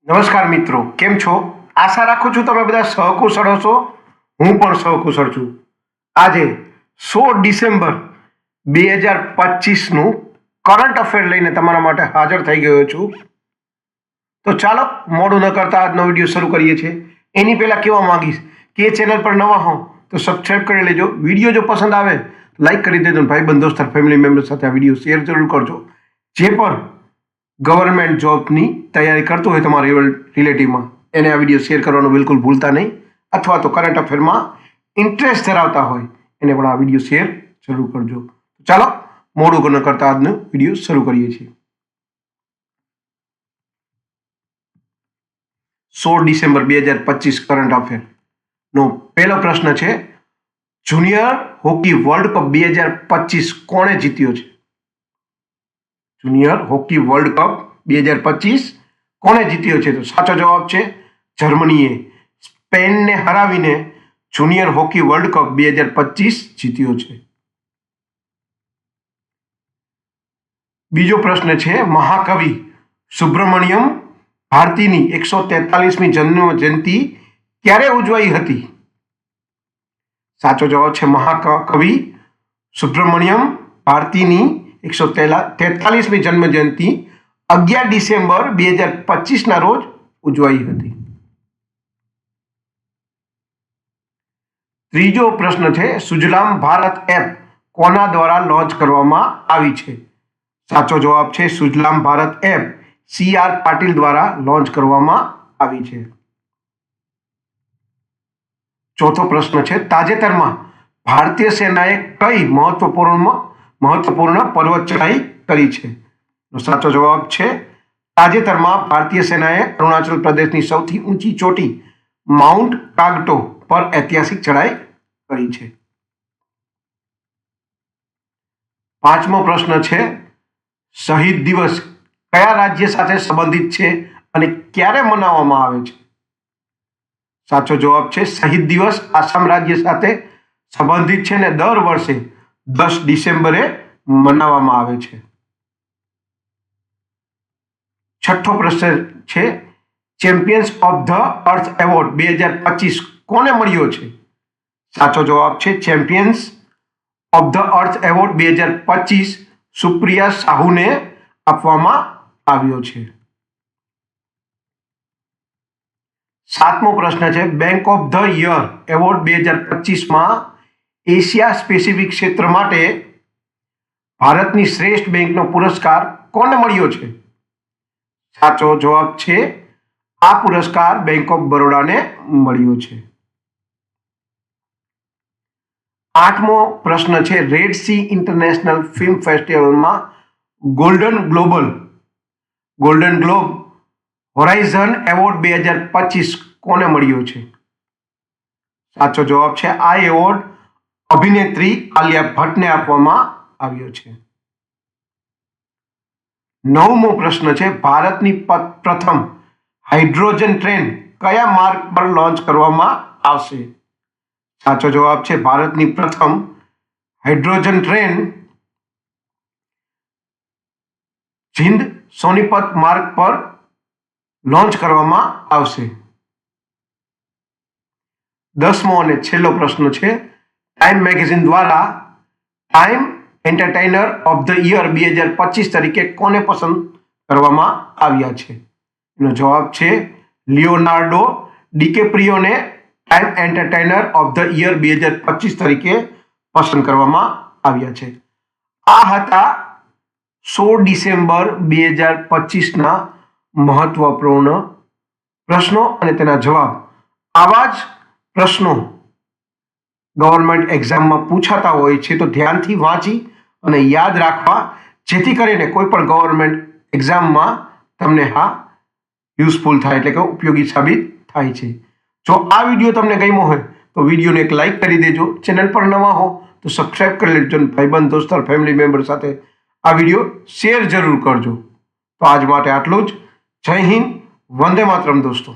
નમસ્કાર મિત્રો, કેમ છો? આશા રાખું છું તમે બધા સહકુશળ હશો. હું પણ સહકુશળ છું. આજે 16 ડિસેમ્બર 2025નું કરંટ અફેર લઈને તમારા માટે હાજર થઈ ગયો છું. તો ચાલો મોડું ન કરતા આજનો વિડીયો શરૂ કરીએ છીએ. એની પહેલા કહેવા માંગીશ કે એ ચેનલ પર નવા હો તો સબસ્ક્રાઇબ કરી લેજો. વિડીયો જો પસંદ આવે લાઈક કરી દેજો. ભાઈબંધ દોસ્ત ફેમિલી મેમ્બર સાથે આ વિડીયો શેર જરૂર કરજો. જે પણ ગવર્મેન્ટ જોબની તૈયારી કરતું હોય તમારા રિલેટિવમાં એને આ વિડીયો શેર કરવાનું બિલકુલ ભૂલતા નહીં. અથવા તો કરંટ અફેરમાં ઇન્ટરેસ્ટ ધરાવતા હોય એને પણ આ વિડીયો શેર જરૂર કરજો. ચાલો મોડું ન કરતા આજનો વિડીયો શરૂ કરીએ છીએ. 16 ડિસેમ્બર 2025 કરંટ અફેરનો પહેલો પ્રશ્ન છે, જુનિયર હોકી વર્લ્ડ કપ 2025 કોણે જીત્યો છે? જુનિયર હોકી વર્લ્ડ કપ 2025 કોણે જીત્યો છે? તો સાચો જવાબ છે જર્મનીએ સ્પેનને હરાવીને જુનિયર હોકી વર્લ્ડ કપ 2025 જીત્યો છે. બીજો પ્રશ્ન છે, મહાકવિ સુબ્રમણ્યમ ભારતીની 143મી જન્મ જયંતિ ક્યારે ઉજવાઈ હતી? સાચો જવાબ છે મહાકવિ સુબ્રમણ્યમ ભારતીની 143મી જન્મ જયંતિ 11 ડિસેમ્બર 2025ના રોજ ઉજવાઈ હતી. ત્રીજો પ્રશ્ન છે, સુજલામ ભારત એપ કોના દ્વારા લોન્ચ કરવામાં આવી છે? સાચો જવાબ છે સુજલામ ભારત એપ CR પાટીલ દ્વારા લોન્ચ કરવામાં આવી છે. ચોથો પ્રશ્ન છે, તાજેતરમાં ભારતીય સેનાએ કઈ મહત્વપૂર્ણ પર્વત ચઢાઈ કરી છે? સાચો જવાબ છે તાજેતરમાં ભારતીય સેનાએ અરુણાચલ પ્રદેશની સૌથી ઊંચી ચોટી માઉન્ટ કાગટો પર ઐતિહાસિક ચઢાઈ કરી છે. પાંચમો પ્રશ્ન છે, શહીદ દિવસ કયા રાજ્ય સાથે સંબંધિત છે અને ક્યારે મનાવવામાં આવે છે? સાચો જવાબ છે શહીદ દિવસ આસામ રાજ્ય સાથે સંબંધિત છે અને દર વર્ષે 10 ડિસેમ્બરે મનાવવામાં આવે છે. છઠ્ઠો પ્રશ્ન છે, champions of the earth award 2025 કોને મળ્યો છે? સાચો જવાબ છે champions of the earth award 2025 Supriya સાહુને આપવામાં આવ્યો છે. સાતમો પ્રશ્ન છે, bank of the year award 2025માં એશિયા પેસિફિક ક્ષેત્ર માટે ભારતની શ્રેષ્ઠ બેંકનો પુરસ્કાર કોને મળ્યો છે? સાચો જવાબ છે આ પુરસ્કાર બેંક ઓફ બરોડાને મળ્યો છે. આઠમો પ્રશ્ન છે, રેડ સી ઇન્ટરનેશનલ ફિલ્મ ફેસ્ટિવલમાં ગોલ્ડન ગ્લોબ હોરાઇઝન એવોર્ડ 2025 કોને મળ્યો છે? સાચો જવાબ છે આ એવોર્ડ અભિનેત્રી આલિયા ભટ્ટને આપવામાં આવ્યો છે. નવમો પ્રશ્ન છે, ભારતની પ્રથમ હાઇડ્રોજન ટ્રેન કયા માર્ગ પર લોન્ચ કરવામાં આવશે? સાચો જવાબ છે ભારતની પ્રથમ હાઇડ્રોજન ટ્રેન જીંદ સોનીપત માર્ગ પર લોન્ચ કરવામાં આવશે. 10મો અને છેલ્લો પ્રશ્ન છે, ટાઈમ મેગેઝિન દ્વારા time entertainer of the year 2025 તરીકે કોને પસંદ કરવામાં આવ્યા છે? એનો જવાબ છે લિયોનાર્ડો ડિકેપ્રિયોને Time entertainer of the year 2025 તરીકે પસંદ કરવામાં આવ્યા છે. આ હતા 16 ડિસેમ્બર 2025ના મહત્વપૂર્ણ પ્રશ્નો અને તેના જવાબ. આવા જ પ્રશ્નો ગવર્મેન્ટ એક્ઝામમાં પૂછાતા હોય છે, તો ધ્યાનથી વાંચી અને યાદ રાખવા, જેથી કરીને કોઈ પણ ગવર્મેન્ટ એક્ઝામમાં તમને યુઝફુલ થાય, એટલે કે ઉપયોગી સાબિત થાય છે. જો આ વિડીયો તમને ગમ્યો હોય તો વિડીયોને એક લાઈક કરી દેજો. ચેનલ પર નવા હો તો સબસ્ક્રાઇબ કરી લેજો. ભાઈબંધ દોસ્ત ફેમિલી મેમ્બર સાથે આ વિડીયો શેર જરૂર કરજો. તો આજ માટે આટલું જ. જય હિન્દ, વંદે માતરમ દોસ્તો.